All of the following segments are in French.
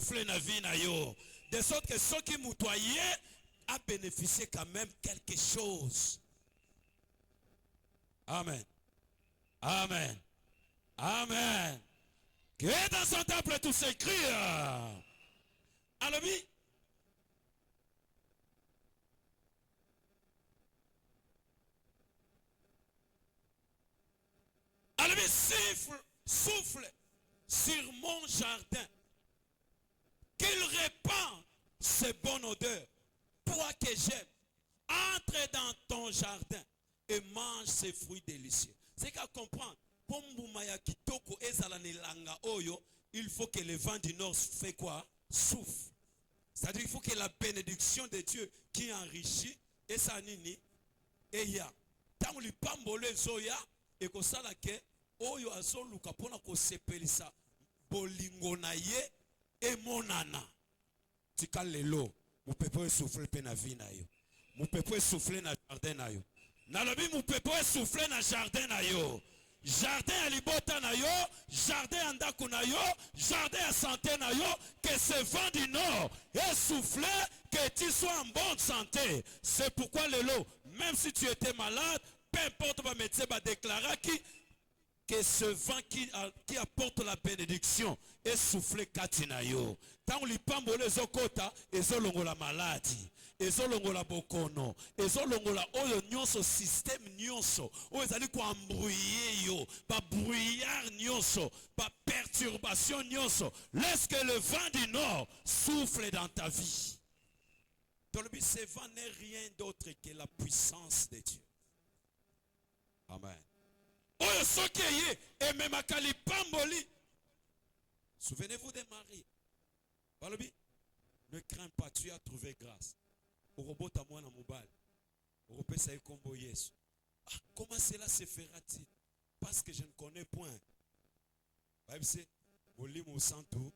souffler na vie na yo. De sorte que ceux qui moutoyaient a bénéficié quand même quelque chose. Amen. Amen. Amen. Que dans son temple tout s'écrit. Alors oui. Alors oui, souffle sur mon jardin. Qu'il répand ses bonnes odeurs. Toi que j'aime, entre dans ton jardin et mange ses fruits délicieux. C'est qu'à comprendre, il faut que le vent du nord fait quoi? Souffle. C'est-à-dire qu'il faut que la bénédiction de Dieu qui enrichit, et ça nini, et ya. Tant lui pambole zoya, et que ça la ke, oyo azo luka pona ko sepelisa, bolingo na ye, et monana. Tika lelo. Mon peuple souffle pe na vie na yo. Mon peuple souffle na jardin na yo. Na lobi mon peuple souffle na jardin na yo. Jardin à libota na yo, jardin à ndako na yo, jardin à santé na yo, que ce vent du nord est soufflé, que tu sois en bonne santé. C'est pourquoi le lot, même si tu étais malade, peu importe ma médecin va déclarer que ce vent qui apporte la bénédiction est soufflé katinayo. Tant li pambole zokota, ezolongo la maladie, ezolongo la bokono, ezolongo la oyo nyonso système nyonso, oyo ezali ko embrouiller yo, ba brouillard nyonso, ba perturbation nyonso. Laisse que le vent du nord souffle dans ta vie. Dans le but, ce vent n'est rien d'autre que la puissance de Dieu. Amen. Oyo soki et même akali pamboli. Souvenez-vous de Marie. Balobi, ne crains pas, tu as trouvé grâce. Au robot à moi dans mon bal. Au robot ça est combo yes. Ah, comment cela se fera-t-il? Parce que je ne connais point. Bible c'est Oli mon santo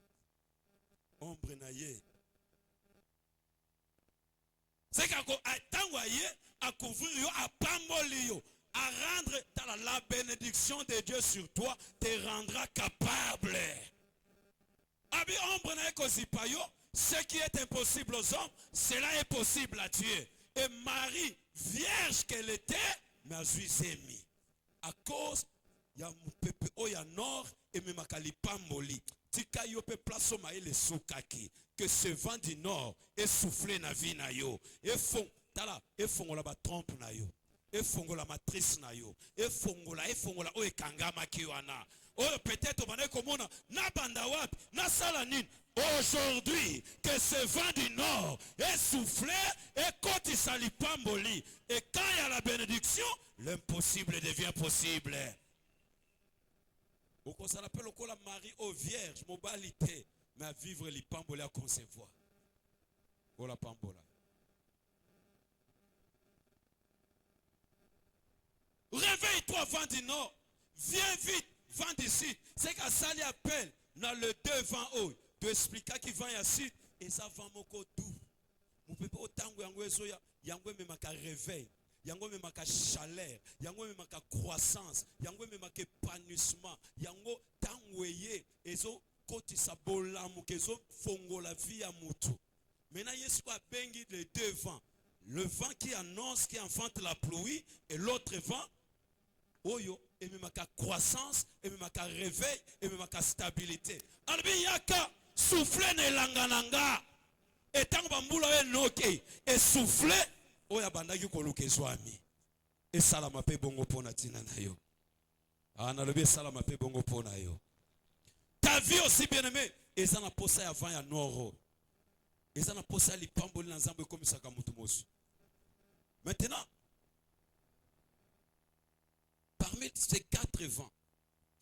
ombre naye. C'est qu'à t'envoyer à couvrir yo à pamboli yo. À rendre la bénédiction de Dieu sur toi te rendra capable. Abi ombre na ekozipayo, ce qui est impossible aux hommes, cela est possible à Dieu. Et Marie, vierge qu'elle était, m'a mis. À cause, il y a mon peuple oya nord et me makali pamboli. Tika yo pe place ma le soukaki. Que ce vent du nord est soufflé na vie na yo. Et fond, tala, et fond la ba trompe na yo. Et fongola matrice na yo. Et fongola o ekangama kiwana. Oh peut-être on va komona na banda wapi na salanine. Aujourd'hui que ce vent du nord est soufflé et quand il s'ali pamboli et quand il y a la bénédiction, l'impossible devient possible. Pourquoi ça l'appelle encore la Marie au vierge mobilité mais à vivre li pamboli à concevoir. Oh la pambola. Réveille-toi, vent du nord. Viens vite, vent d'ici. C'est qu'à ça lui appelle dans le devant haut. Tu expliques qu'il va ici et ça va moko doux. Vous pouvez pas autant que yango même ka réveil, yango même ka chaleur, yango même ka croissance, yango même ka épanouissement, yango tangweye ezo koti sa bolamu kezo fongo la vie à mutu. Maintenant Yesu a bengi les deux vents. Le vent qui annonce, qui enfante la pluie et l'autre vent oyo et même ma croissance et même ma réveil et même ma stabilité. Albi yaka souffler ne langananga et tant bambula enoke et souffler oya bandaki koluka zwami et salama pe bongo pona tina na yo. Ana lebi salama pe bongo pona yo. Ta vie aussi bien-aimé et ça na posa avant ya noro. Et ça na posa li pamboli na nzambe comme ça kamutu mosu. Maintenant parmi ces 4 vents,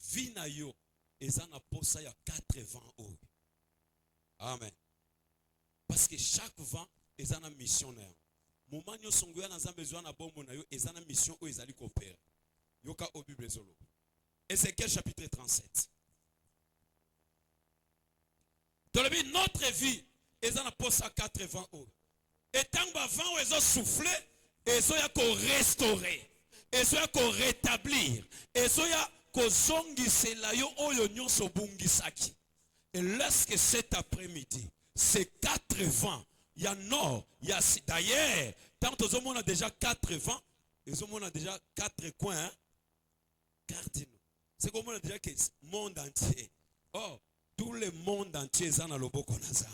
Vinayo et Zana Posa, il y a 4 vents haut. Amen. Parce que chaque vent est un missionnaire. Moment où songoya n'a besoin de bon monayo et une mission où ils allaient coopérer. Yoka au Bible solo. Ézéchiel chapitre 37. Dans le but notre vie, ils ont posé 4 vents haut. Et tant que vent où ils ont soufflé, ils ont restauré. Et ça ko rétablir et ça ko zongisela yo oyo nyonso bungisaki Et lorsque cet après-midi, ces 4 vents, il y a nord, il y a d'ailleurs, tant que on a déjà 4 vents, et on a déjà 4 coins, hein? Cardinaux. C'est comme on a déjà que le monde entier. Oh, tout le monde entier est dans le boko nazam.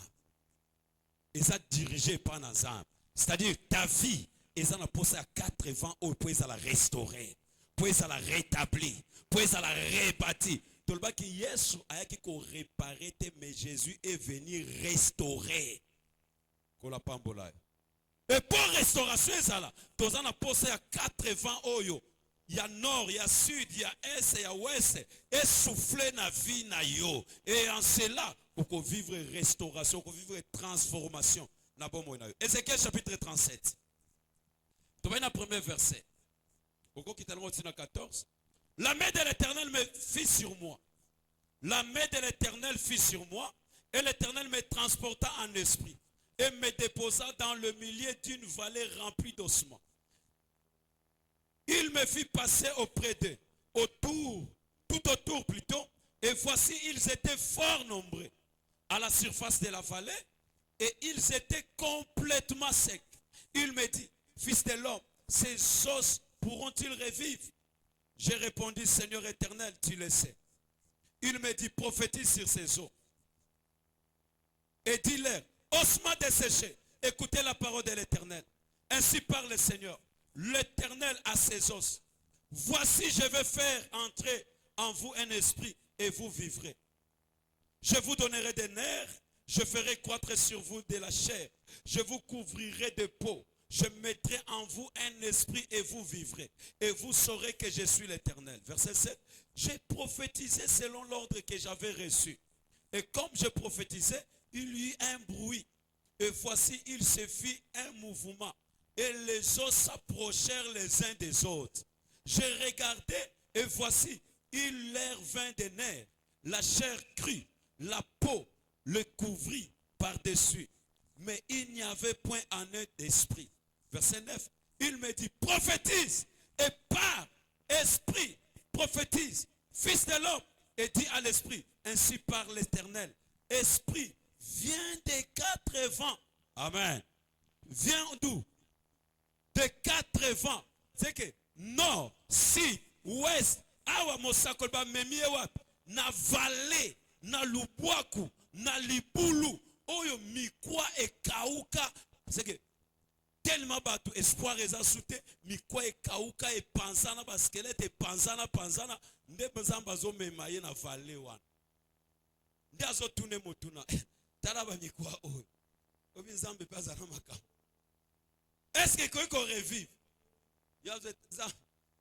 Et ça dirigé par nazam. C'est-à-dire ta vie est dans la posée à 4 vents où tu peux la restaurer, tu peux la rétablir, tu peux la rebâtir. Tout le qui Yesu a qui réparer, mais Jésus est venu restaurer. Et pour restauration, tu as posé à 4 vents oyo. Il y a nord, il y a sud, il y a est, il y a ouest. Et souffler na vie na yo. Et en cela, pour vivre restauration, pour vivre transformation. Ézéchiel chapitre 37. Tu vois le premier verset. Pourquoi 14? La main de l'Éternel me fit sur moi. La main de l'Éternel fit sur moi. Et l'Éternel me transporta en esprit. Et me déposa dans le milieu d'une vallée remplie d'ossements. Il me fit passer auprès d'eux, tout autour plutôt, et voici, ils étaient fort nombreux à la surface de la vallée, et ils étaient complètement secs. Il me dit, fils de l'homme, ces os pourront-ils revivre? J'ai répondu, Seigneur éternel, tu le sais. Il me dit, prophétise sur ces os. Et dis-leur, ossements desséchés, écoutez la parole de l'Éternel. Ainsi parle le Seigneur. L'Éternel a ses os. Voici, je vais faire entrer en vous un esprit et vous vivrez. Je vous donnerai des nerfs, je ferai croître sur vous de la chair. Je vous couvrirai de peau. Je mettrai en vous un esprit et vous vivrez. Et vous saurez que je suis l'Éternel. Verset 7. J'ai prophétisé selon l'ordre que j'avais reçu. Et comme je prophétisais, il y eut un bruit. Et voici, il se fit un mouvement. Et les os s'approchèrent les uns des autres. J'ai regardé et voici, il leur vint des nerfs. La chair crue, la peau le couvrit par-dessus. Mais il n'y avait point en eux d'esprit. Verset 9, il me dit, prophétise et par esprit, prophétise, fils de l'homme, et dis à l'esprit, ainsi parle l'Éternel. Esprit, viens des 4 vents. Amen. Viens d'où? De 4 vents. C'est que nord, sud, ouest, awa mosakolba memie wap, na vallée, na lubwaku, na libulu, oyo mikwa e kauka. C'est que tellement bateau espoir eza soute, mikwa e kauka e panzana ba squelette e panzana nde bazamba zo memaye na vallée wana. Nde azo tune motuna. Talaba mikwa oyo. Obi nzambe pazana makam. Est-ce que qu'on revive?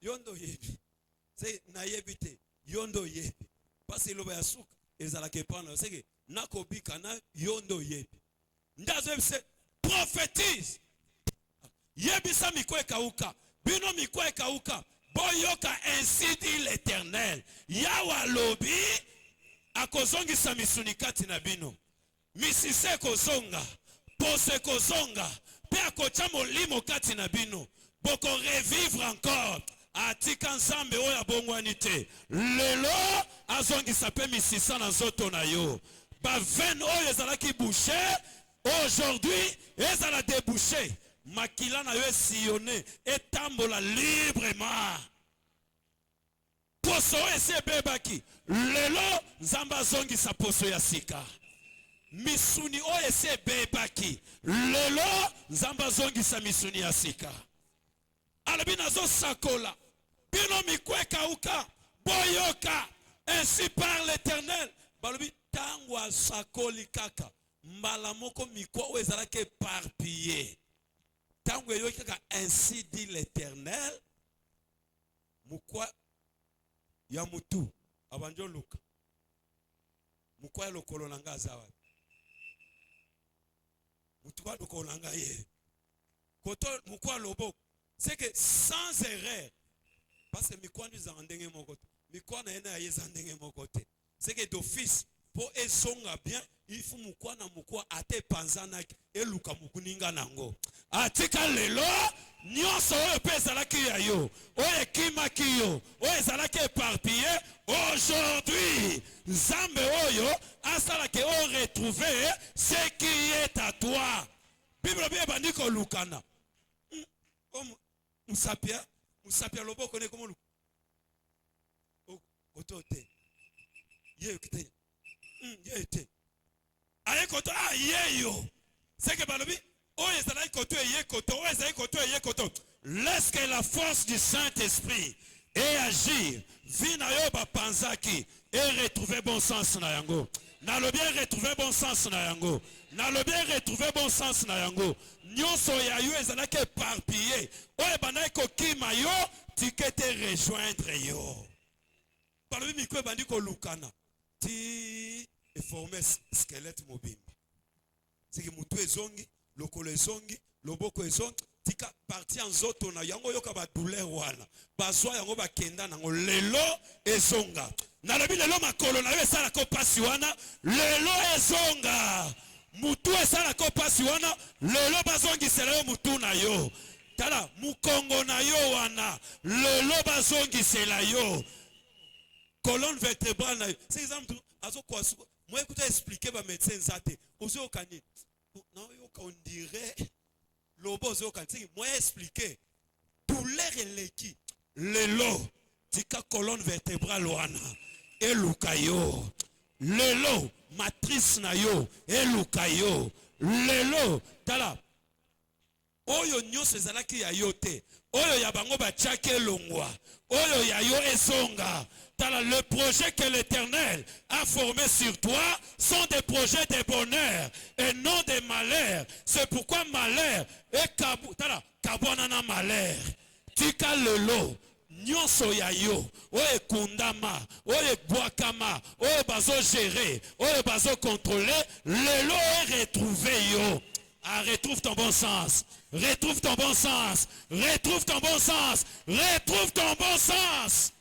Yondo yebi. C'est na yebite. Yondo yebi. Parce que l'oba yasuk ezala kepana. C'est que nakobi kana yondo yebi. Ndazo se prophétise. Yebi sa mikwe kauka. Bino mikwe kauka. Boyoka ainsi dit l'Éternel. Yawa lobi akozongi sa misunikati na bino. Misise kozonga. Pose kozonga. Pe akocha molimo kati na bino. Boko revivre encore. Atika nzambe oya bongwani te. Lelo azongi sape misisa na zoto na yo. Ba veine oyo ezalaki bouché. Aujourd'hui ezala débouché. Makila na yo sillonné. Etambola librement. Poso ese bebaki. Lelo nzamba zongi sa poso ya sika. Misuni o ese bebaki. Lelo nzamba zongi sa misuni ya sika. Alabina zo sakola. Bino mikwe kauka. Boyoka. Ainsi par l'Éternel. Balobi tangwa sakoli kaka. Malamoko mikwa o ezalaki éparpillé. Tangwa yo kaka ainsi dit l'Éternel. Mukwa ya mutu. Abanjo luka. Mukwa lokolo nanga zawa. Mukwa lokolo nanga ye. Koto mukwa loboko. C'est que sans erreur, parce que mikwa nous en ndenge mokote, mikwa na ena yeza ndenge mokote. C'est que d'office pour esonga bien, il faut mukwa na mukwa ate panzana eluka mukuninga nango. Atika lelo nyonso oyo pe ezalaki ya yo oyo ekimaki yo oyo ezalaki éparpillé aujourd'hui nzambe oyo asalaki o retrouver ce qui est à toi. Bible bi ebandi kolukana musapia loboko ne komo otote ye kite ye te aye koto ye yo c'est que balobi oyo ezalaki koto eye koto oyo ezalaki koto eye koto. Laisse que la force du Saint-Esprit et agir vina yo bapanzaki et retrouver bon sens na yango. Na lo bien retrouver bon sens na yango. Na lo bien retrouver bon sens na yango. Nyonso ya yo ezalaki éparpillé. Oyo banai ko kima yo tikete rejoindre yo. Balobi mikwe bandi ko lukana. Ti e former squelette mobile. C'est que mutu ezongi, lokolo ezongi, loboko ezongi. Tika parti en zoto na yango yoka ba douleur wana bazwa yango bakenda nango lelo ezonga nalobi lelo makolo na yo esala ko pasi wana lelo ezonga mutu esala ko pasi wana lelo bazongisela yo mutu na yo tala mukongo na yo wana lelo bazongisela yo colonne vertébrale na yo c'est exemple azo kwa moi écoute expliquer ba médecin nzate ozo kani non yo on dirait lobozo kanti moi expliquer douleur eleki lelo tika colonne vertébrale wana elukayo lelo matrice na yo elukayo lelo tala oyo nyonso ezalaki ya yo te oyo ya bango batiaki elongwa oyo ya yo ezonga. Le projet que l'Éternel a formé sur toi sont des projets de bonheur et non de malheur. C'est pourquoi malheur est kabonana malheur. Tika lelo nyonso ya yo oye kundama oye boakama oye bazo gérer oye bazo contrôler lelo est retrouvé yo. Ah, retrouve ton bon sens. Retrouve ton bon sens. Retrouve ton bon sens. Retrouve ton bon sens.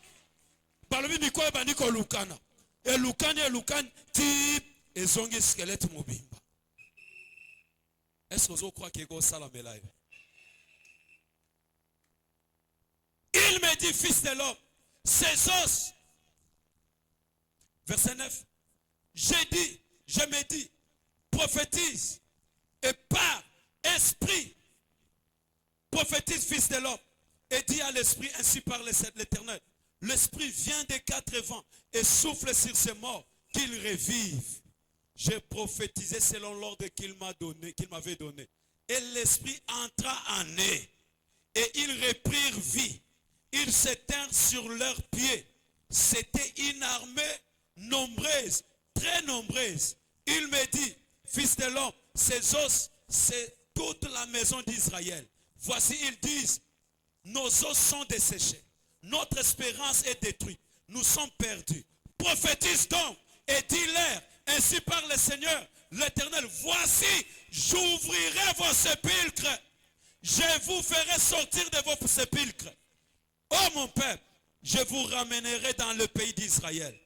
Balobi mikwa bandi ko lukana elukani ti ezongi squelette mobimba. Est-ce que vous croyez que ça la live? Il me dit, fils de l'homme, ces os, verset 9, je me dis, prophétise et par esprit, prophétise, fils de l'homme, et dis à l'esprit, ainsi parle l'Éternel. L'esprit vient des quatre vents et souffle sur ces morts qu'ils revivent. J'ai prophétisé selon l'ordre qu'il m'avait donné. Et l'esprit entra en eux. Et ils reprirent vie. Ils s'éteignent sur leurs pieds. C'était une armée nombreuse, très nombreuse. Il me dit, fils de l'homme, ces os, c'est toute la maison d'Israël. Voici, ils disent, nos os sont desséchés. Notre espérance est détruite. Nous sommes perdus. Prophétise donc et dis-leur, ainsi parle le Seigneur, l'Éternel, voici, j'ouvrirai vos sépulcres. Je vous ferai sortir de vos sépulcres. Oh mon peuple, je vous ramènerai dans le pays d'Israël.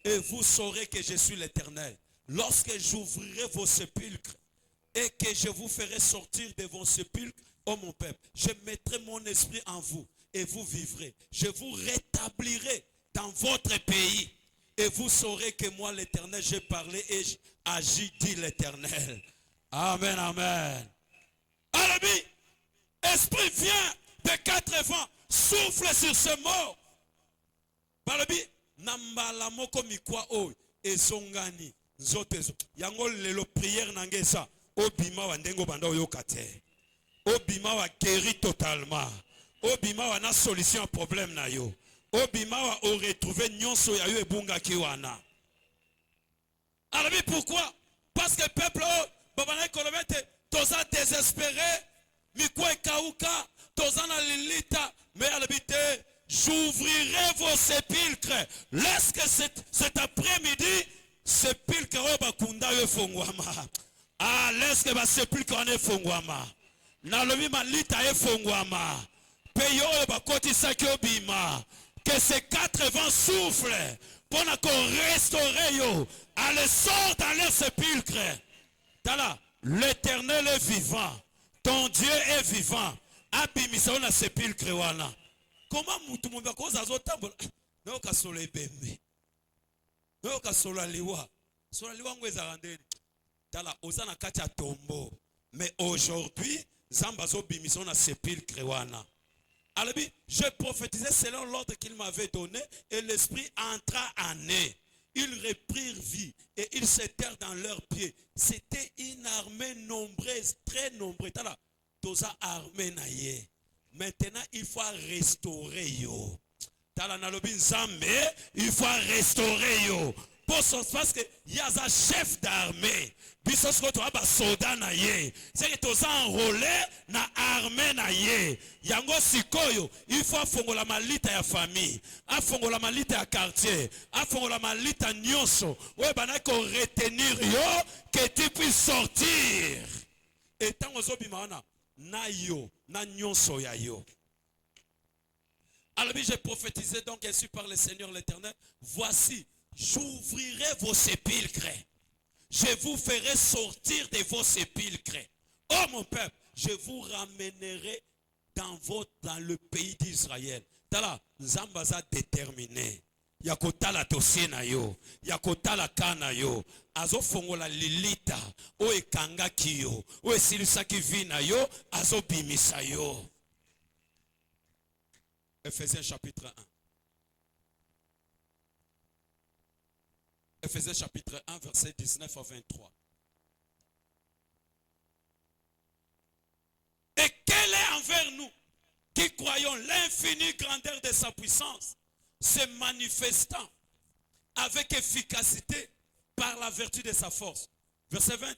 Et vous saurez que je suis l'Éternel. Lorsque j'ouvrirai vos sépulcres et que je vous ferai sortir de vos sépulcres, oh mon peuple, je mettrai mon esprit en vous. Et vous vivrez. Je vous rétablirai dans votre pays. Et vous saurez que moi, l'Éternel, j'ai parlé et agi, dit l'Éternel. Amen, amen. Alabi, esprit vient de quatre vents, souffle sur ce mort. Alabi, nambala moko mikwa o ezongani nzotezo. Yango lelo prière nangesa obima wa ndengo banda oyokate. Obima wa guéri totalement. Obima wa na solution à problème na yo. Obima wa o retrouver nyonso ya yo ebunga kiwana. Alors pourquoi? Parce que peuple babana kolobete toza désespéré, mikwa kauka, toza na lilita, mais albité, j'ouvrirai vos sépulcres. Laisse que cet après-midi sépulcre bakunda yo fongwama. Ah, laisse que ba sépulcre en fongwama. Na lobi malita e fongwama. Que ces quatre vents soufflent pour qu'on restaure yo, allez sort dans leur sépulcre. L'Éternel est vivant, ton Dieu est vivant. abimisa yo na sépulcre wana. Comment mutu mumba koza azotambola na kasola ebembe na kasola liwa sola liwa ngweza ndeni tala ozana kati ya tombeau. Mais aujourd'hui Nzambe azobimisa yo na sépulcre wana. Alors, je prophétisais selon l'ordre qu'il m'avait donné et l'esprit entra en eux. Ils reprirent vie et ils s'étèrent dans leurs pieds. C'était une armée nombreuse, très nombreuse. Toza armée naye. Maintenant, il faut restaurer yo. Tala nalobi Nzambe, il faut restaurer yo. Parce que y a un chef d'armée. Bisos ko to aba soldat na ye. C'est que toza enrôlé na armée na ye. Yango sikoyo, il faut afongola malita ya famille, afongola malita ya quartier, afongola malita nyonso. Ouais bana ko retenir yo que tu puisses sortir. Et tant ozobima wana na yo, na nyonso ya yo. Alors j'ai prophétisé donc ainsi par le Seigneur l'Éternel. Voici, j'ouvrirai vos sépulcres. Je vous ferai sortir de vos sépulcres. Oh mon peuple, je vous ramènerai dans le pays d'Israël. Tala, Nzambaza déterminé. Yakotala tosena yo, yakotala kana yo, azo fongola lilita, o ekanga kiyo, o esilisa kivina yo, azo bimisa yo. Ephésiens chapitre 1. Ephésiens chapitre 1, verset 19 à 23. Et quel est envers nous qui croyons l'infinie grandeur de sa puissance, se manifestant avec efficacité par la vertu de sa force. Verset 20.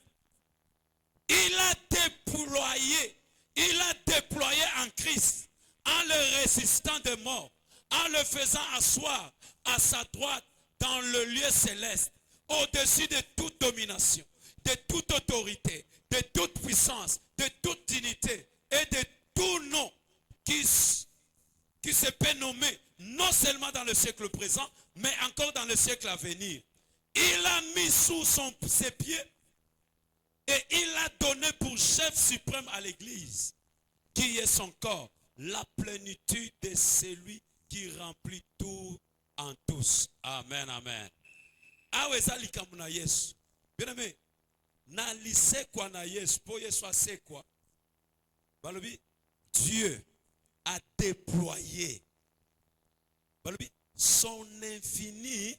Il a déployé en Christ, en le résistant de mort, en le faisant asseoir à sa droite dans le lieu céleste, au-dessus de toute domination, de toute autorité, de toute puissance, de toute dignité et de tout nom qui se peut nommer, non seulement dans le siècle présent, mais encore dans le siècle à venir. Il a mis sous ses pieds et il a donné pour chef suprême à l'Église, qui est son corps, la plénitude de celui qui remplit tout en tous. Amen, amen. Aweza likamu na Yesu. Bien aimé, na lise kwa na Yesu, po Yesu ase kwa. Balobi, Dieu a déployé son infinie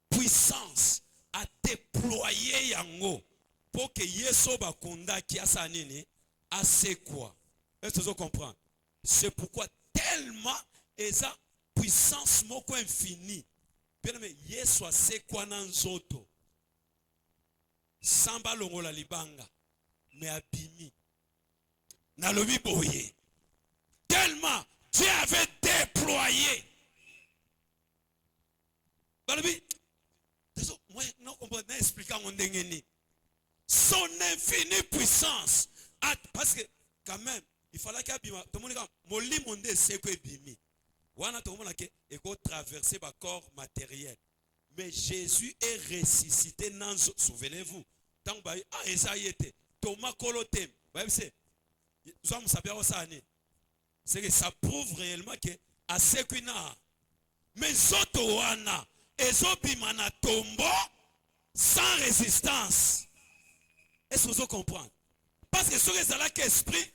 puissance, a déployé yango pour que Yesu bakunda ki asa nini ase kwa. Est-ce que vous comprenez? C'est pourquoi tellement eza puissance moko infinie. Bien aimé, Yesu ase kwa na nzoto. Samba longola libanga, mais abimi. Nalobi boye. Tellement Dieu avait déployé. Balobi, moi non on peut expliquer mon dengeni. Son infinie puissance. Parce que quand même, il fallait qu'il y ait tout le monde moli monde c'est que bimi. Wana tout le monde que et qu'on traverser par corps matériel. Mais Jésus est ressuscité dans, souvenez-vous. Tant que Esaïe était Thomas Colotem. C'est que ça prouve réellement que à ce qu'il a mais Zotowana et Zobimana tombo sans résistance. Est-ce que vous comprenez? Parce que ce que c'est là qu'esprit,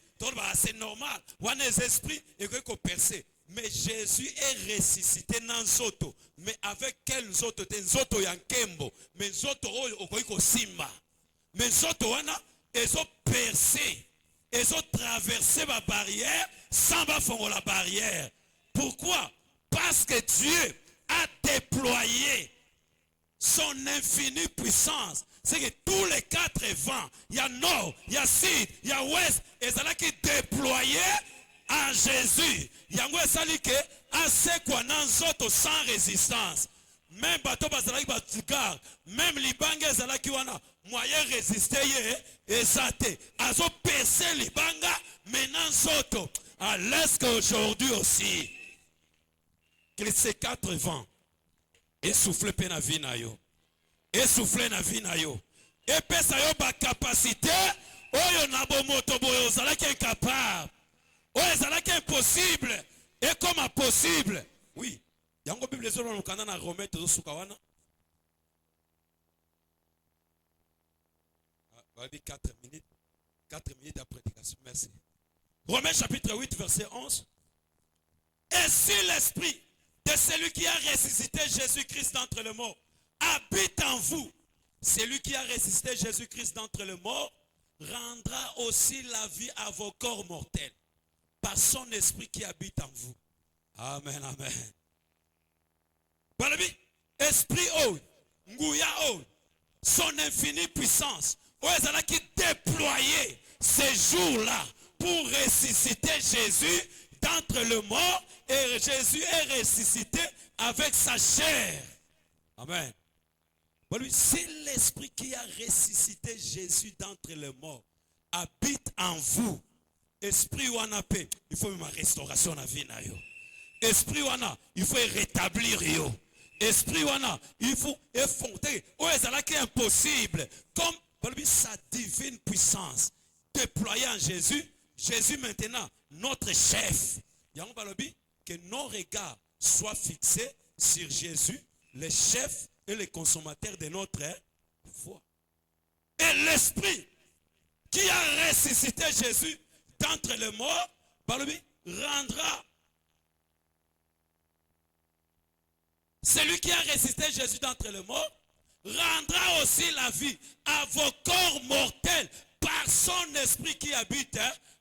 c'est normal. On a des esprits et qu'on percé. Mais Jésus est ressuscité dans Zoto. Mais avec quel Zoto? Zoto Yankembo. Mais Zoto Okoiko Simba. Mais Zoto Wana, ils ont percé. Ils ont traversé ma barrière sans faire la barrière. Pourquoi? Parce que Dieu a déployé son infinie puissance. C'est que tous les quatre vents, il y a nord, il y a sud, il y a ouest, et c'est là qui déployé en Jésus. Il y a assez quoi dans sans résistance. Même bateau bazalaki batugar, même libanga zalaki wana moyen résister et ça te azo percer libanga maintenant soto à l'est qu'aujourd'hui aussi. Que ces quatre vents essouffle pe na vie na yo. Essouffle na vie na yo. Et pesa yo ba capacité oyo na bo moto boyo zalaki incapable. l'impossible est comme possible. Oui. Yango Bible zolo no kana na Romain to sukawana. 4 minutes. 4 minutes de prédication. Merci. Romains chapitre 8 verset 11. Et si l'esprit de celui qui a ressuscité Jésus-Christ d'entre les morts habite en vous, celui qui a ressuscité Jésus-Christ d'entre les morts rendra aussi la vie à vos corps mortels par son esprit qui habite en vous. Amen, amen. Balabi, esprit oh, nguya oh, son infinie puissance, oh, qui déployé ces jours-là pour ressusciter Jésus d'entre les morts, et Jésus est ressuscité avec sa chair. Amen. C'est l'esprit qui a ressuscité Jésus d'entre les morts habite en vous. Esprit wana pe, il faut une restauration à vie na yo. Esprit wana, il faut rétablir yo. Esprit wana, il faut effondrer. Oh, c'est qui est impossible. Comme sa divine puissance déployée en Jésus. Jésus maintenant, notre chef. Que nos regards soient fixés sur Jésus, le chef et le consommateur de notre foi. Et l'esprit qui a ressuscité Jésus d'entre les morts, rendra. Celui qui a ressuscité Jésus d'entre les morts rendra aussi la vie à vos corps mortels par son esprit qui habite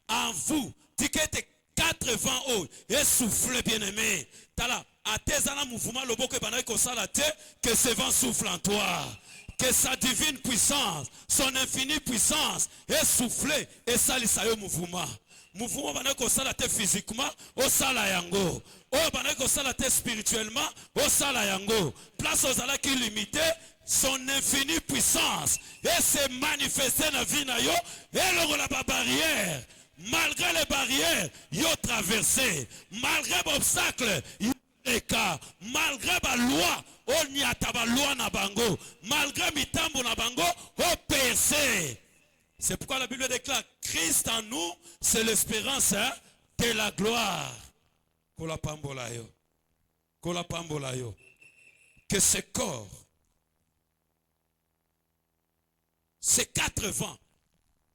en vous. Ticket 80 ans et souffle bien aimé. Tala atezana mouvement le boko banai ko sala te que ce vent souffle en toi. Que sa divine puissance, son infinie puissance est soufflée et salisa yo mouvement. Mouvement banai ko sala te physiquement au sala yango. Oh banai ko sala te spirituellement au sala yango. Place aux ala qui limité son infinie puissance et se manifester dans la vie na yo et le barrière. Malgré les barrières, ils ont traversé. Malgré les obstacles, ils ont écart. Malgré la loi, on n'y a pas de loi na bango. Malgré mitambo na bango, on percé. C'est pourquoi la Bible déclare Christ en nous, c'est l'espérance de la gloire. Kola pambola yo. Kola pambola yo. Que ce corps, ces 4 vents,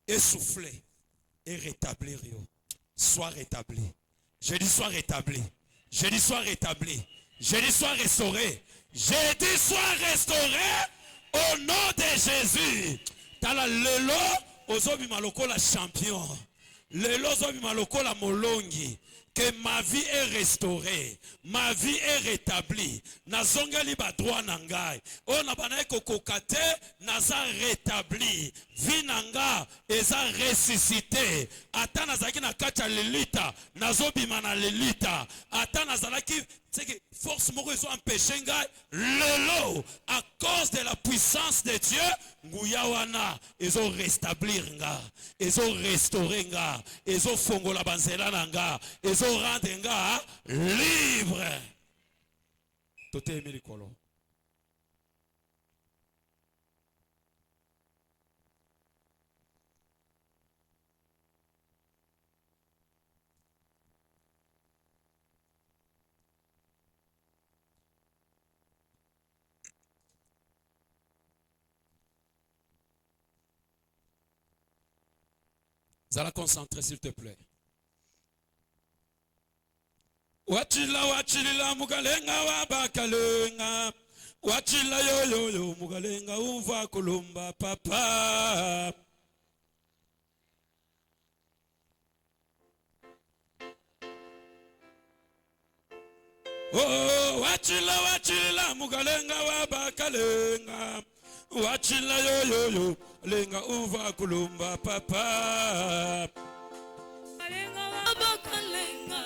essoufflés et rétablir. Soit rétabli. Je dis soit rétabli. Je dis soit rétabli. Je dis soit restauré. Je dis soit restauré au nom de Jésus. Tala lelo ozobi maloko la champion. Lelo ozobi maloko la molongi. Que ma vie est restaurée, ma vie est rétablie. Nazongeli ba droit nangai. O na banaye kokokate naza rétabli. Vie nanga eza ressuscité. Ata nazaki na kacha lelita, nazobima na lelita. Ata nazalaki force moko ezo empêcher ngai lelo à cause de la puissance de Dieu nguya wana ezo rétablir nga, ezo restaurer nga, ezo fongola banzela nanga, ezo rendre nga libre. Tote emeli kolo. Zala concentré s'il te plaît. Wachila wachila mugalenga wabakalenga. Wachila yo yo yo mugalenga uva kulumba papa. Oh wachila wachila mugalenga wabakalenga. Wachila yo yo yo lenga uva kulumba papa. Lenga wabakalenga.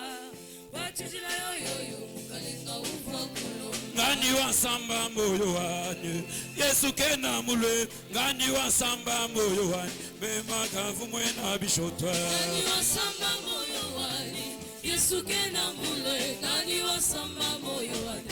Wachila yo yo yo lenga uva kulumba. Ngani wasamba moyo wani Yesu kena mule. Ngani wasamba moyo wani mema kavu mwena bishotwa. Ngani wasamba moyo wani Yesu kena mule. Ngani wasamba moyo wani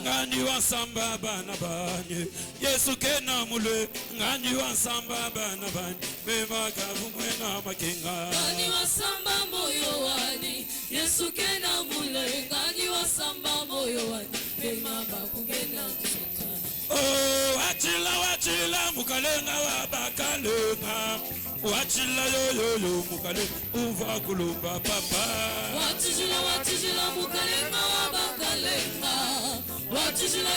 ngani wasamba bana banye Yesu kena mule ngani wasamba bana banye bema kavumwe na makenga ngani wasamba moyo wani Yesu kena mule ngani wasamba moyo wani bema bakugena tuka oh wachila mukalenga wabakalenga wachila yo mukale uva kulumba papa wachila mukalenga wabakalenga wachila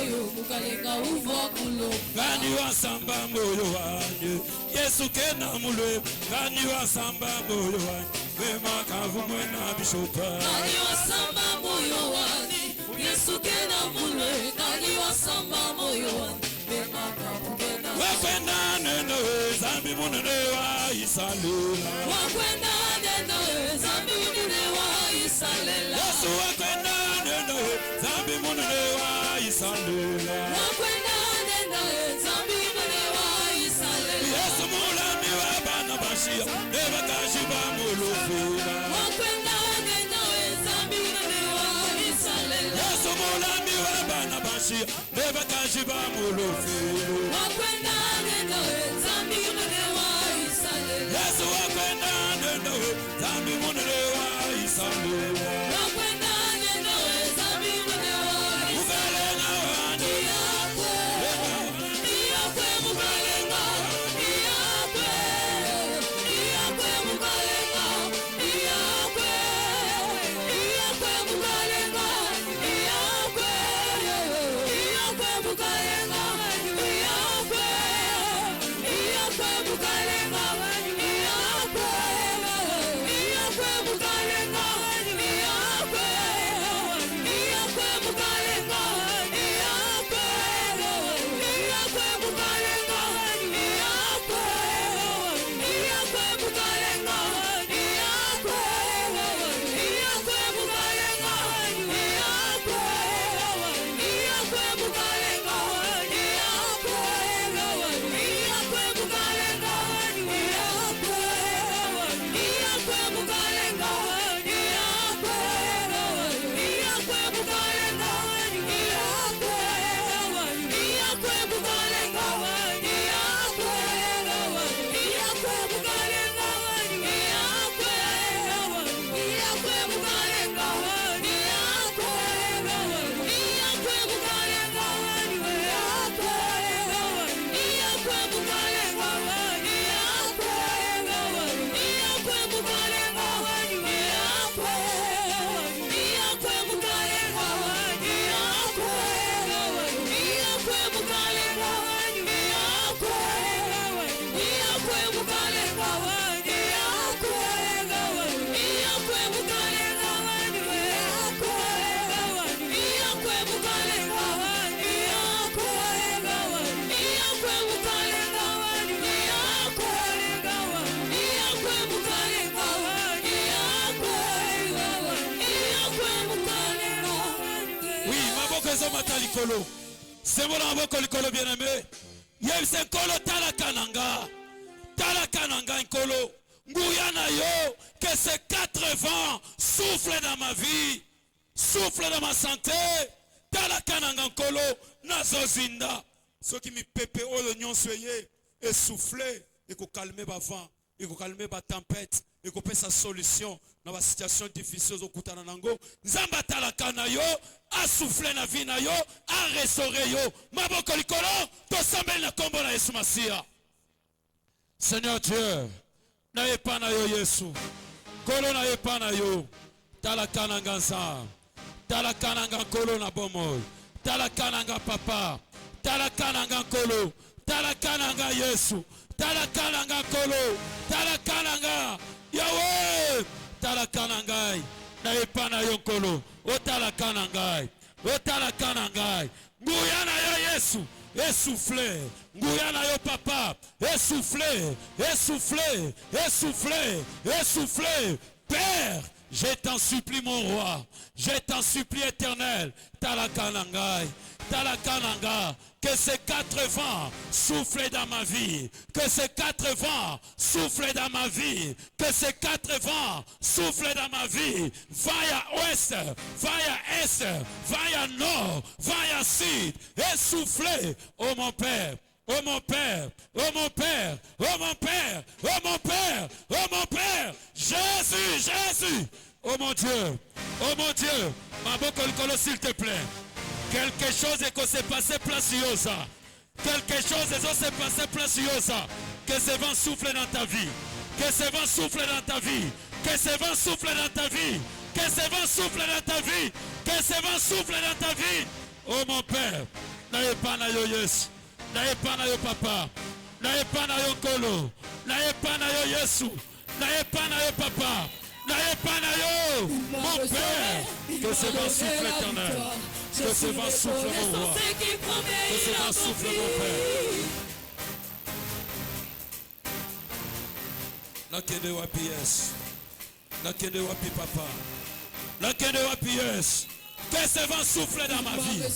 yo mukalenga uva kulumba ngani wasamba moyo wanye Yesu kena mulwe ngani wasamba moyo wanye wema kavumwe na bishopa ngani wasamba moyo wanye Yesu kena mulwe ngani wasamba moyo wanye wema kavumwe na wakwenda neno zambi munene wa isalela wakwenda neno zambi munene wa isalela Yesu wakwenda neno zambi munene wa isalela wakwenda neno zambi munene wa isalela Yesu mulami wa bana bashia neba kashiba mulufira wakwenda neno zambi munene wa isalela Yesu mulami wa bana bashia neba kashiba mulufira wakwenda neno zambi munene wa isalela Yesu wakwenda neno zambi munene wa isalela wakwenda neno zambi munene wa mukalenga wanje iyakwe mukalenga iyakwe mukalenga iyakwe mukalenga iyakwe mukalenga C'est bon en boko likolo bien-aimé. Yebse nkolo tala kananga nkolo. Nguyana yo que ces 4 vents soufflent dans ma vie, soufflent dans ma santé. Tala kananga nkolo nazozinda. Ce qui me pepe oyo nyonso ye essoufflé et ko calmer ba vent, et ko calmer ba tempête, et ko pesa solution dans la situation difficile au kutana nango. Nzamba tala kana yo a soufflé na vie na yo, a restauré yo. Maboko likolo to sambeli na kombo na Yesu Masia. Seigneur Dieu, na epana yo Yesu. Kolo na epana yo. Tala kana nganza. Tala kana ngakolo na bomoy. Tala kana nga papa. Tala kana ngakolo. Tala kana nga Yesu. Tala kana ngakolo. Tala kana nga Yahweh. Tala kana ngai. Na epana yo kolo. O tala kana ngai. O tala kana ngai. Nguyana yo Yesu. Essoufflé, Nguyana yo papa, essoufflé, essoufflé, essoufflé, essoufflé. Père, je t'en supplie mon roi, je t'en supplie éternel, Talakanangai, Talakananga. Que ces 4 vents soufflent dans ma vie. Que ces 4 vents soufflent dans ma vie. Que ces 4 vents soufflent dans ma vie. Vaille à ouest, vaille à est, vaille à nord, vaille à sud. Et soufflez, oh mon Père. Oh mon Père, oh mon Père, oh mon Père, oh mon Père, oh mon Père. Jésus, Jésus. Oh mon Dieu, Maboko Likolo, s'il te plaît. Quelque chose est que s'est passé place Yosa. Quelque chose est que s'est passé place Yosa. Que ce vent souffle dans ta vie. Que ce vent souffle dans ta vie. Que ce vent souffle dans ta vie. Que ce vent souffle dans ta vie. Que ce vent souffle dans ta vie. Oh mon Père, n'ayez pas na yo yes. N'ayez pas na yo papa. N'ayez pas na yo kolo. N'ayez pas na yo Yesu. N'ayez pas na yo papa. N'ayez pas na yo. Mon Père, que ce vent souffle éternel. Que ce vent souffle mon roi. Que ce vent souffle mon Père. Nakende wapi yes. Nakende wapi papa. Nakende wapi yes. Que ce vent souffle dans ma vie. Que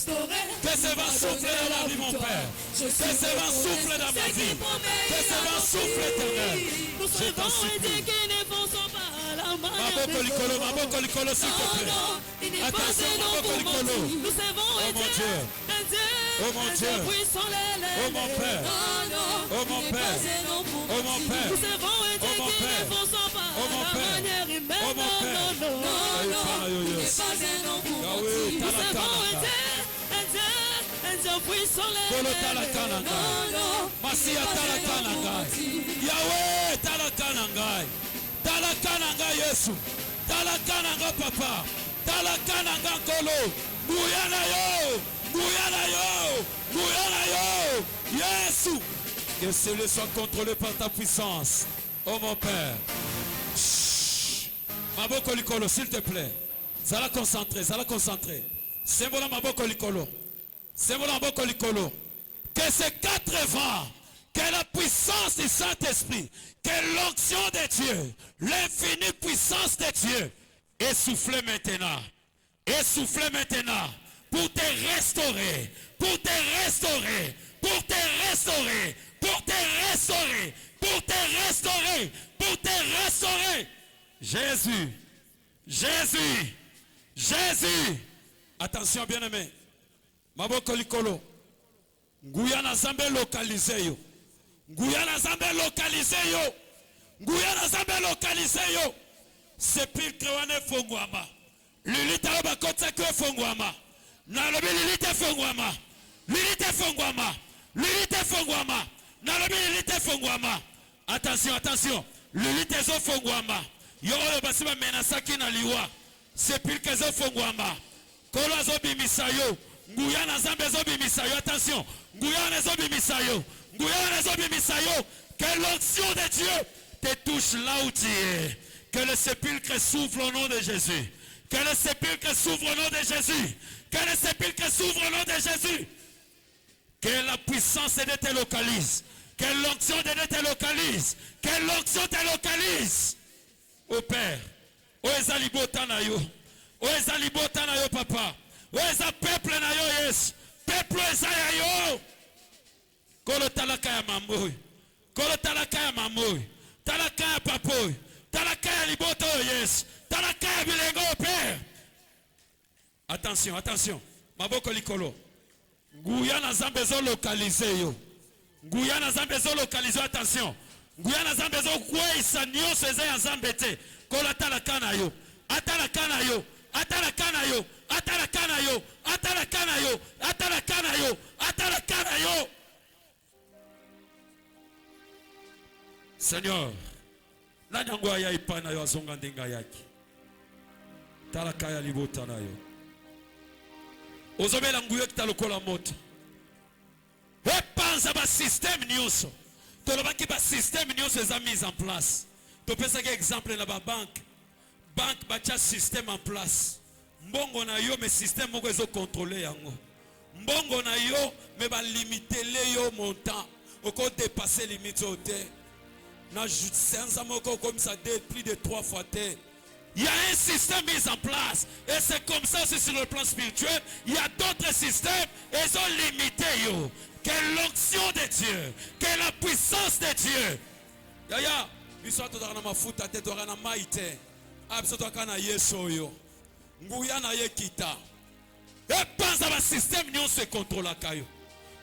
ce vent souffle dans ma vie, mon Père. Que ce vent souffle dans ma vie. Que ce vent souffle éternel. Je t'en supplie. Maboko Likolo, s'il te plaît. Attention, Maboko Likolo. Oh mon Dieu. Oh mon Dieu. Oh mon Père. Oh mon Père. Oh mon Père. Oh mon Père. Oh mon Père. Oh mon Kolo talakananga. Masia talakananga. Yahweh talakananga. Talakananga Yesu. Talakananga papa. Talakananga Kolo. Guyana yo. Guyana yo. Guyana yo. Yesu. Que celui soit contrôlé par ta puissance. Oh mon Père. Maboko Likolo, s'il te plaît. Zala concentré, Zala concentré. Symbole Maboko Likolo. Symbole Maboko Likolo. Que ces 4 vents, que la puissance du Saint-Esprit, que l'onction de Dieu, l'infinie puissance de Dieu, est soufflée maintenant. Est soufflée maintenant. Pour te restaurer. Pour te restaurer. Pour te restaurer. Pour te restaurer. Pour te restaurer. Pour te restaurer. Jésus. Jésus. Jésus. Attention bien-aimé. Maboko Likolo. Guyana Zambe localisé yo. Guyana Zambe localisé yo. Guyana Zambe localisé yo. Sepulcre wane fongwama. Lilita oba kotsa kwe fongwama. Nalobi lilite fongwama. Lilite fongwama. Lilite fongwama. Nalobi lilite fongwama. Attention, attention. Lilite zo fongwama. Yo oyo basiba menasaki na liwa. Sepulcre zo fongwama. Kolo zo bimisayo. Guyana Zambe zo bimisayo. Attention. Guyana zo bimisayo. Guyana zo bimisayo. Que l'onction de Dieu te touche là où tu es. Que le sépulcre s'ouvre au nom de Jésus. Que le sépulcre s'ouvre au nom de Jésus. Que le sépulcre s'ouvre au nom de Jésus. Que la puissance de Dieu te localise. Que l'onction de Dieu te localise. Que l'onction te localise. Au Père. O ezalibota na yo. O ezalibota na yo papa. O eza peuple na yo yes. Peuple eza ya yo. Kolo talaka ya mamoy. Kolo talaka ya mamoy. Talaka ya papoy. Talaka ya liboto yes. Talaka ya bilengo au Père. Attention, attention. Maboko Likolo. Guyana Zambe zo localisé yo. Guyana Zambe zo localisé, attention. Guyana Zambe zo kwesa nyonso eza ya Zambe te. Kolo talaka na yo. Atalaka na yo. Atalaka na yo. Atalaka na yo. Atalaka na yo. Atalaka na yo. Atalaka na yo. Seigneur, nani yango aya ipa na yo azonga ndenga yaki. Talaka ya libota na yo. Ozobela nguyo kitalokola moto. Epanza ba système nyonso. Tolobaki ba système nyonso eza mise en place. Topesa ke exemple na ba banque. Banque bacha système en place. Mbongo na yo mais système moko ezo contrôler yango. Mbongo na yo mais ba limiter le yo montant. Oko dépasser limite au terre. Na séance moko comme ça plus de 3 fois terre. Il y a un système mis en place. Et c'est comme ça aussi sur le plan spirituel. Il y a d'autres systèmes. Ils sont limités. Yo. Que l'onction de Dieu. Que la puissance de Dieu. Yaya. Biso to na mafuta te to na maite. Abiso to kana yeso yo. Nguya na ye kita. Et pense à un système nous se contrôle à caillou.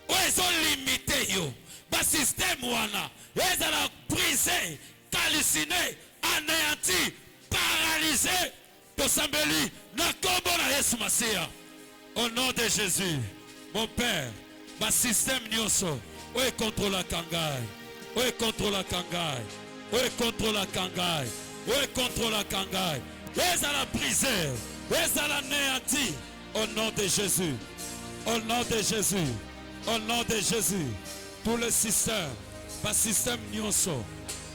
Ils sont limités yo. Ba système wana. Ils ont brisé, calciné, anéanti, paralysé. To sambeli na kombo na Yesu Masia. Au nom de Jésus, mon Père, ba système nyonso, oye contre la kangai, oye contre la kangai, oye contre la kangai, oye contre la kangai, oye à la briser, oye à la néanti, au nom de Jésus, au nom de Jésus, au nom de Jésus, tout le système, ba système nyonso,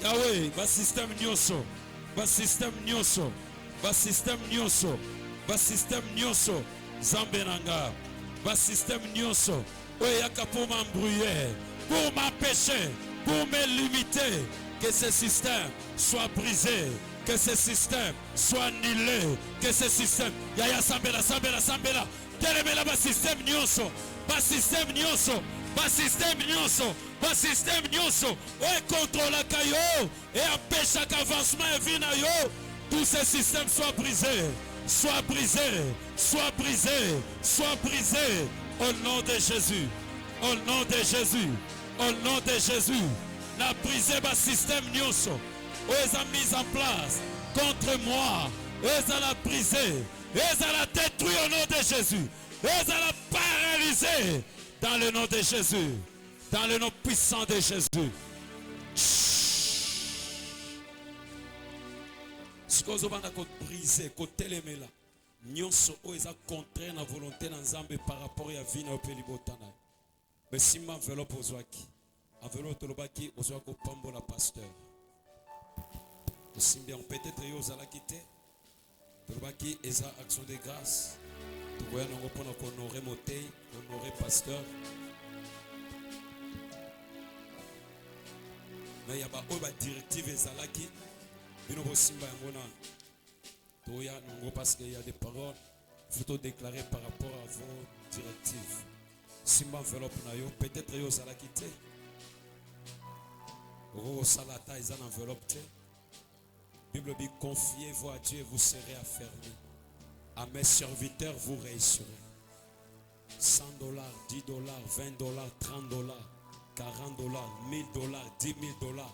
Yahweh, ba système nyonso, ba système nyonso, ba système nyonso, ba système nyonso. Zambenanga, va système nyonso, oyaka pour m'embrouiller, pour m'empêcher, pour me limiter, que ce système soit brisé, que ce système soit annulé, que ce système, yaya sambela, sambela, sambela, telemela va système nyonso, va système nyonso, va système nyonso, va système nyonso, oye contrôle la caillou, et empêche qu'avancement et vina yo, tous ces systèmes soient brisés. Sois brisé, sois brisé, sois brisé au nom de Jésus, au nom de Jésus, au nom de Jésus. La brisé le système nyonso, ils ont mis en place contre moi, ils ont la brisé, ils ont la détruit au nom de Jésus, ils ont la paralysé dans le nom de Jésus, dans le nom puissant de Jésus. Ce que vous avez brisé, côté les méla, nyonso oeza contraire na volonté na Nzambe par rapport à vie na opeli botana. Mais si ma enveloppe ozwaki, enveloppe tolobaki ozwako pambo la pasteur. Simbi on peut-être yo zala kité. Tolobaki eza action de grâce. Tokoya nango pona ko honorer motei, honorer pasteur. Mais ya ba o ba directive ezalaki. Bino bo simba yango na toya nango parce qu'il y a des paroles il faut déclarer par rapport à vos directives. Simba enveloppe na yo peut-être yo sala quitté. Ro salata ils en enveloppe té. Bible dit confiez-vous à Dieu et vous serez affermis. À mes serviteurs vous réussirez. $100, $10, $20, $30, $40, $1000, $10,000.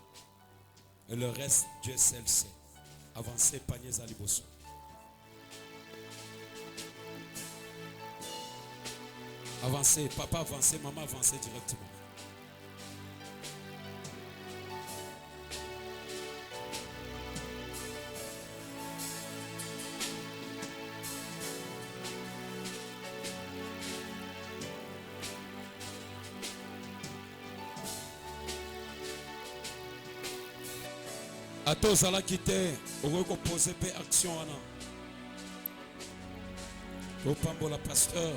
Et le reste, Dieu seul sait. Avancez, paniers à liboso. Avancez, papa avancez, maman avancez directement. A tous à la quitter, on va poser peu action. Au pambo la pasteur.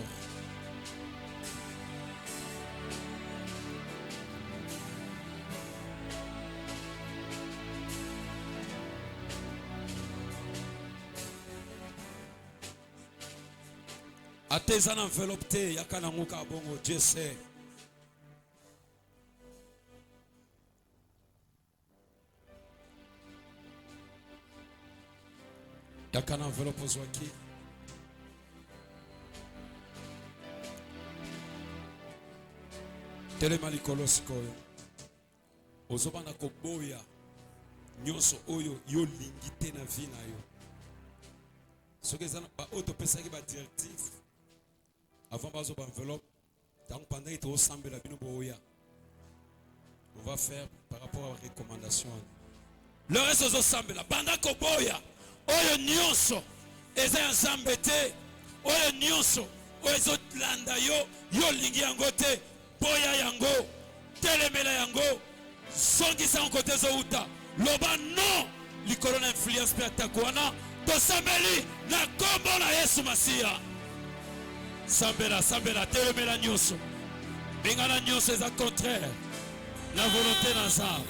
A tes en enveloppe, yakana muka bongo, Dieu sait. Yakana enveloppe ozwaki. Telema likolo sikoyo. Ozobana koboya nyonso oyo yo lingite na vie na yo. Soki ezana ba auto pesaki ba directive. Avant bazo ba enveloppe, tant pendant que tu osambela bino boya. On va faire par rapport à la recommandation. Le reste aux osambela banda koboya. Oyo nyonso eza Nzambe te, oyo nyonso oyo landa yo yo lingi yango te, boya yango, telemela yango, songisa en côté zouta, loba non, likolo na influence pe atakwana, to sambeli na kombo na Yesu Masia. Sambela, sambela, telemela nyonso, bingana nyonso eza contraire, la volonté na Nzambe.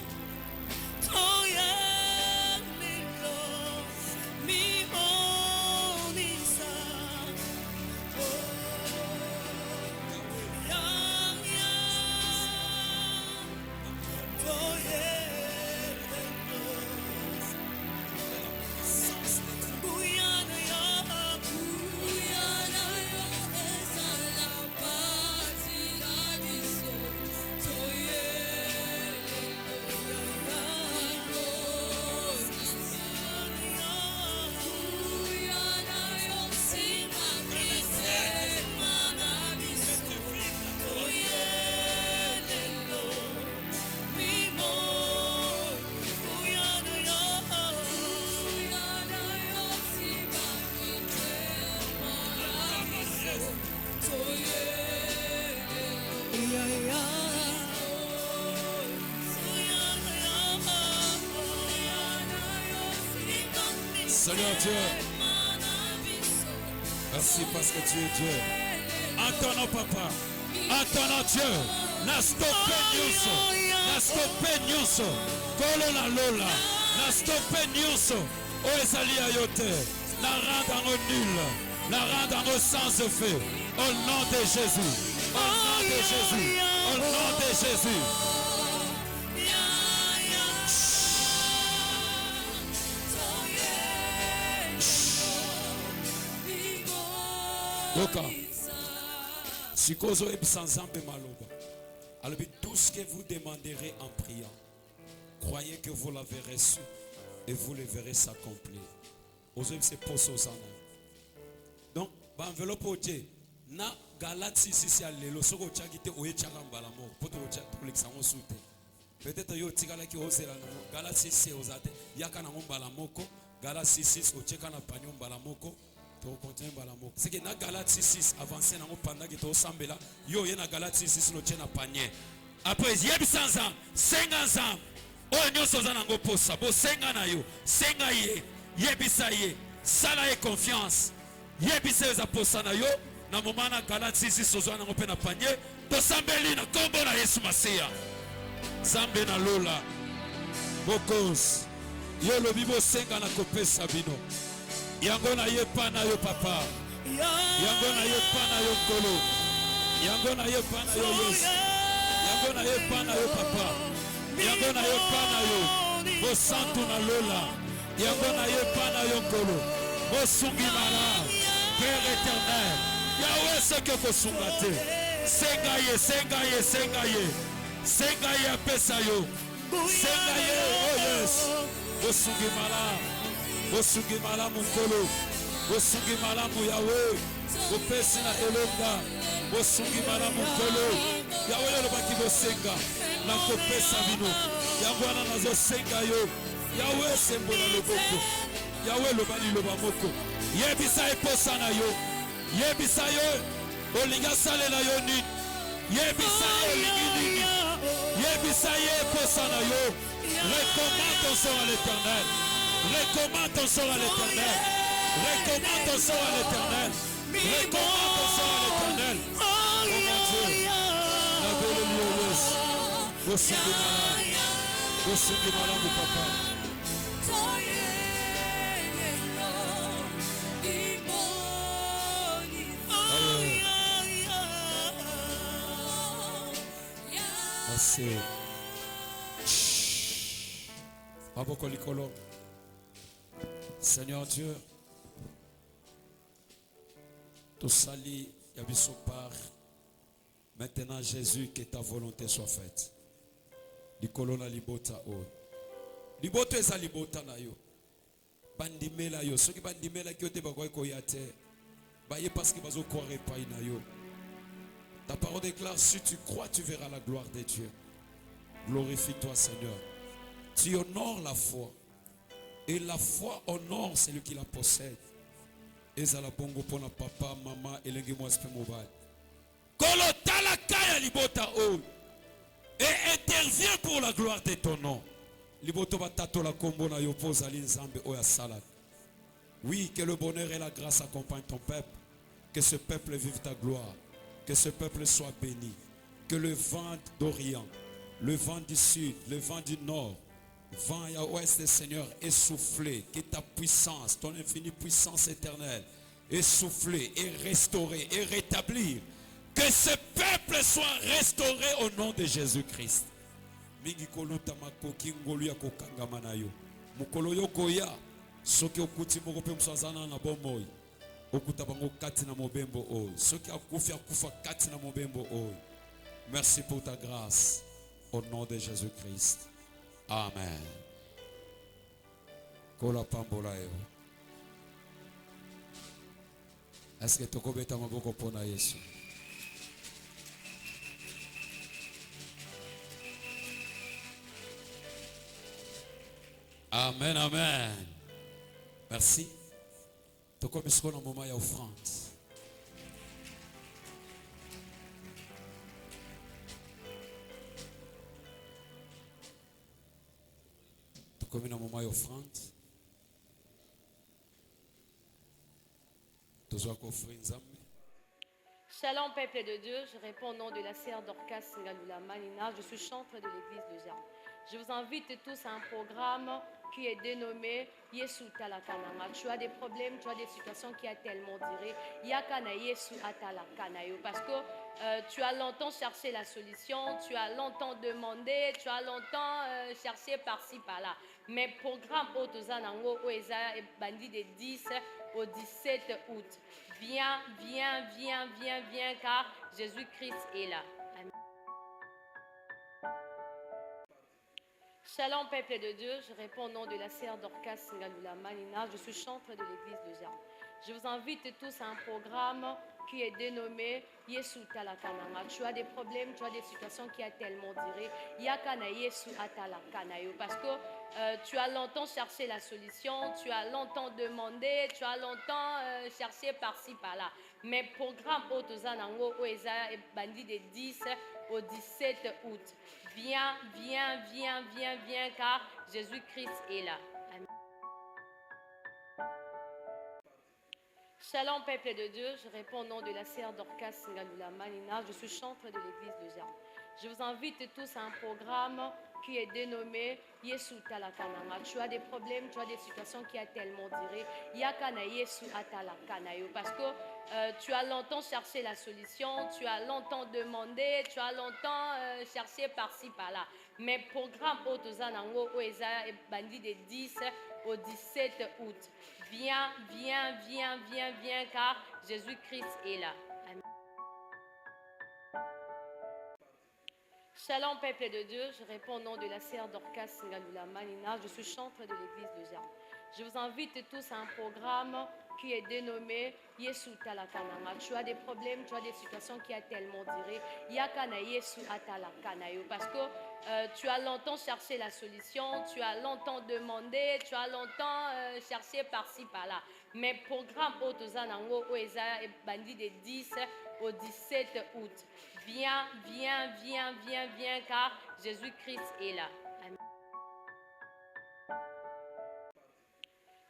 Oh yeah, me love, me Seigneur Dieu, merci parce que tu es Dieu. Entendons papa, entendons Dieu. Na stoppe nyonso, na stoppe nyonso. Kolo na lola, na stoppe nyonso. O ezali ya yo te. Na rendre en nul, na rendre en sans effet. Au nom de Jésus, au nom de Jésus, au nom de Jésus. Yoka. Sikozo ebisa nzambe maloba. Alors tout ce que vous demanderez en priant, croyez que vous l'avez reçu et vous le verrez s'accomplir. Osez se poser aux âmes. Donc, enveloppe au Dieu. Na Galati si à l'élo, ce que tu as quitté au Echarambalamour, pour te l'examen souté. Peut-être yo tigala ki osera no Galati si osate, yakana mbalamoko, Galati 6 au Tchekana pagnon balamoko. C'est que na Galati 6 avancé na pendant que to sambela yo ye na Galati 6 no tchena panier après yebisanza 50 ans o nyoso za nango posa bo senga na yo senga ye yebisa ye sala ye confiance yebisa za posa na yo na moment na Galati 6 ozo na ngope na panier to sambeli na kombo na Yesu Masia zambe na lola bokos yo lobi bo senga na kopesa bino. Yango na ye pana yo papa. Yango na ye pana yo kolo. Yango na ye pana yo Yesu. Yango na ye pana yo papa. Yango na ye pana yo. Bo santu na lola. Yango na ye pana yo kolo. Bo sungi mala. Père éternel. Yahweh ce que ko sungate. Senga ye, senga ye, senga ye. Senga ye apesa yo. Senga ye, oh yes. Bo sungi mala. Bosungi malamu kolo, bosungi malamu Yahweh, bopesi na elonga, bosungi malamu kolo, Yahweh lo baki bosenga, na kopesa bino, Yahweh nazo senga yo, Yahweh sembo na loboko, Yahweh lo bali lo bamoko, yebisa eposa na yo, yebisa yo, olinga sale na yo ni, yebisa yo lingi nini, yebisa ye eposa na yo, recommande ton sort à l'Éternel. Recommande ton sort à l'Éternel. Recommande ton sort à l'Éternel. Recommande ton sort à l'Éternel. Oh mon Dieu. La belle Dieu. Bosungi mala. Bosungi mala mon papa. Assez. Aboko likolo. Seigneur Dieu, tout sali yabiso par maintenant Jésus que ta volonté soit faite. Likolo na libota o. Libota eza libota na yo. Bandimela yo, soki bandimela ki ote bakoy ko yate. Baye parce que bazo croire pas na yo. Ta parole déclare si tu crois tu verras la gloire de Dieu. Glorifie-toi Seigneur. Tu honores la foi. Et la foi honore celui qui la possède. Et ça la bongo pour la papa, maman, et l'engue moi mobile. Kolo talakaya libota o. Et intervient pour la gloire de ton nom. Liboto batato la kombo na yopoza l'inzambe oya salade. Oui, que le bonheur et la grâce accompagnent ton peuple. Que ce peuple vive ta gloire. Que ce peuple soit béni. Que le vent d'Orient, le vent du sud, le vent du nord, vent à ouest, Seigneur, essoufflé, que ta puissance, ton infinie puissance éternelle, essoufflée et restaurée et rétablir. Que ce peuple soit restauré au nom de Jésus-Christ. Mingi kolota makoki ngolu ya kokanga manayo. Mukolo yokoya, soki okuti moko pe msazana na bomoy. Okuta bango kati na mobembo oy. Soki akufi akufa kati na mobembo oy. Merci pour ta grâce. Au nom de Jésus-Christ. Amen. Kola pambola yo. Est-ce que tu kobeta maboko pona Yesu? Amen, amen. Merci. Tu commences dans un moment de offrande. Tu commences dans un moment d'offrande. Shalom peuple de Dieu, je réponds au nom de la sœur Dorcas Singalula Manina, je suis chantre de l'église de Germe. Je vous invite tous à un programme qui est dénommé Yesu Talakananga. Tu as des problèmes, tu as des situations qui a tellement duré. Yakana Yesu Atalakanayo. Parce que tu as longtemps cherché la solution, tu as longtemps demandé, tu as longtemps cherché par-ci, par-là. Mais programme Otozanango Oeza est bandit de 10 au 17 août. Viens, viens, viens, viens, viens, car Jésus-Christ est là. Amen. Shalom peuple de Dieu, je réponds au nom de la sœur Dorcas Singalula Manina, je suis chantre de l'église de Germe. Je vous invite tous à un programme qui est dénommé Yesu Talakananga. Tu as des problèmes, tu as des situations qui a tellement duré. Yakana Yesu Atalakanayo. Parce que tu as longtemps cherché la solution, tu as longtemps demandé, tu as longtemps cherché par-ci, par-là. Mais programme Otozanango Oeza est bandit de 10 au 17 août. Viens, viens, viens, viens, viens, car Jésus-Christ est là. Amen. Shalom peuple de Dieu, je réponds au nom de la sœur Dorcas Singalula Manina, je suis chantre de l'église de Germe. Je vous invite tous à un programme qui est dénommé Yesu Talakananga. Tu as des problèmes, tu as des situations qui a tellement duré. Yakana Yesu Atalakanayo. Parce que tu as longtemps cherché la solution, tu as longtemps demandé, tu as longtemps cherché par-ci, par-là. Mais programme Otozanango Oeza est bandit de 10 au 17 août. Viens, viens, viens, viens, viens, car Jésus-Christ est là. Amen. Shalom peuple de Dieu, je réponds au nom de la sœur Dorcas Singalula Manina, je suis chantre de l'église de Germe. Je vous invite tous à un programme qui est dénommé Yesu Talakananga. Tu as des problèmes, tu as des situations qui a tellement duré. Yakana Yesu Atalakanayo. Parce que tu as longtemps cherché la solution, tu as longtemps demandé, tu as longtemps cherché par-ci, par-là. Mais programme Otozanango Oeza est bandit de 10 au 17 août. Viens, viens, viens, viens, viens, car Jésus-Christ est là. Amen.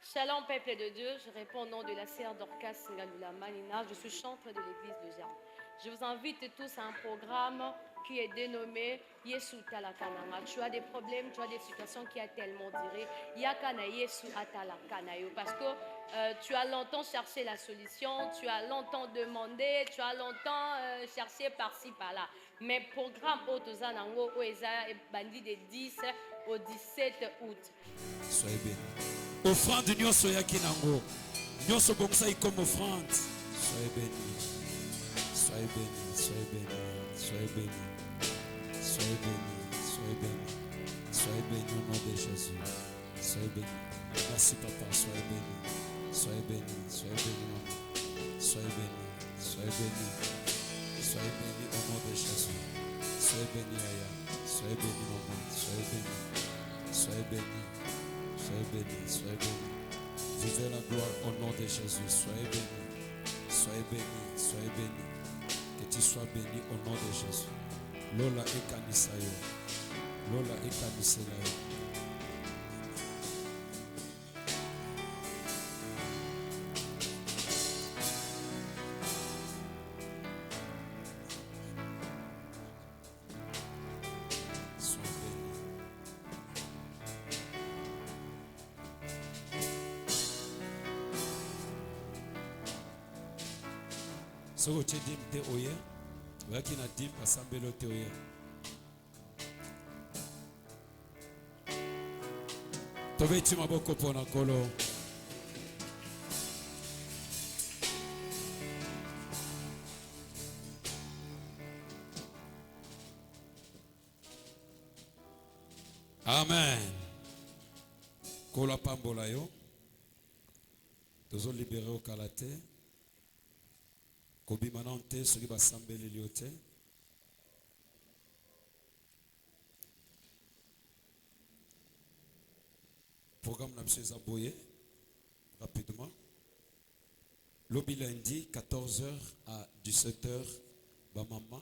Shalom peuple de Dieu, je réponds au nom de la sœur Dorcas Singalula Manina, je suis chantre de l'église de Germe. Je vous invite tous à un programme qui est dénommé Yesu Talakananga. Tu as des problèmes, tu as des situations qui a tellement duré. Yakana Yesu Atalakanayo. Parce que tu as longtemps cherché la solution, tu as longtemps demandé, tu as longtemps cherché par-ci, par-là. Mais programme Otozanango Oeza est bandit de 10 au 17 août. Soyez bénis. Offrande nyonso yaki nango. Nyonso bongisa comme offrande. Soyez bénis. Soyez bénis, soyez bénis, soyez bénis. Soyez bénis, soyez bénis. Soyez bénis au nom de Jésus. Soyez bénis. Merci papa, soyez bénis. Soyez bénis, soyez bénis maman. Soyez bénis, soyez bénis. Soyez bénis au nom de Jésus. Soyez bénis Aya. Soyez bénis maman. Soyez bénis. Soyez bénis. Soyez bénis, soyez bénis. Vivez la gloire au nom de Jésus. Soyez bénis. Soyez bénis, soyez bénis. Que tu sois béni au nom de Jésus. Lola ekanisayo. Lola ekaniselayo. Sois béni. soki otie dim te oye oyaki na dim asambeli te oye tobeti maboko mpo na nkolo. Amen. Kola pambola yo tozo libéré au kala te kobima na te soki basambeleli yo te. Programme na biso eza boye rapidement. Lobi lundi 14h à 17h ba mama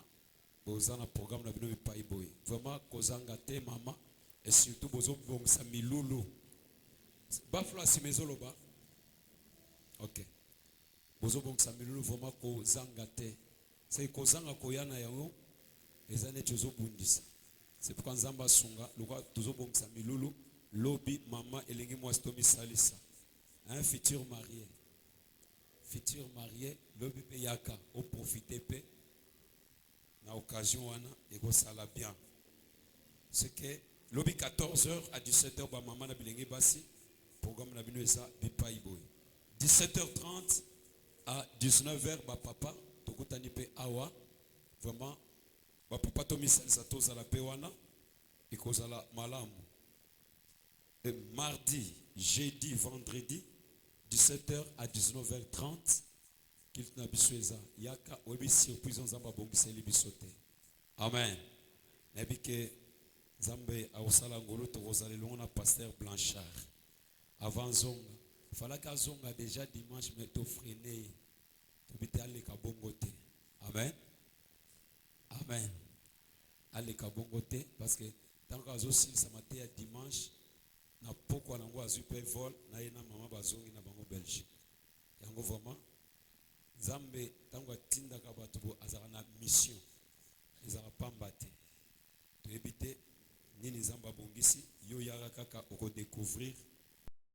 boza na programme na bino bipai boye. Vraiment kozanga te mama et surtout bozo bongisa milulu. Ba fla si mezolo ba. OK. bozo bongisa milulu vraiment ko zanga te. C'est ko zanga ko yana yango ezane tozo bundisa. C'est pourquoi nzamba sunga lokwa tozo bongisa milulu lobi mama elengi mwasi to misalisa. Un futur marié. Futur marié lobi pe yaka o profiter pe na occasion wana ego sala bien. C'est que lobi 14h à 17h ba mama na bilengi basi programme na bino esa bipai boy. 17h30 à 19h ba papa tokutani pe awa vraiment ba papa to misalisa to zala pe wana ikozala malamu. Et mardi, jeudi, vendredi 17h à 19h30 qu'il na bisweza yaka obi surprise nzamba bongiseli bisote. Amen. Nebike Zambe a osala ngolo to rozale longa pasteur Blanchard. Avant zonga, fallait ka zonga déjà dimanche mais to freiner. To bite ale ka bongote. Amen. Amen. Ale ka bongote parce que tant que azo sil sa matin dimanche na poko na ngo azu pe vol na yena mama bazongi na bango Belgique. Yango vraiment Zambe tango tinda ka bato bo azara na mission. Ezara pambate. To ebite nini zamba bongisi yo yara kaka oko découvrir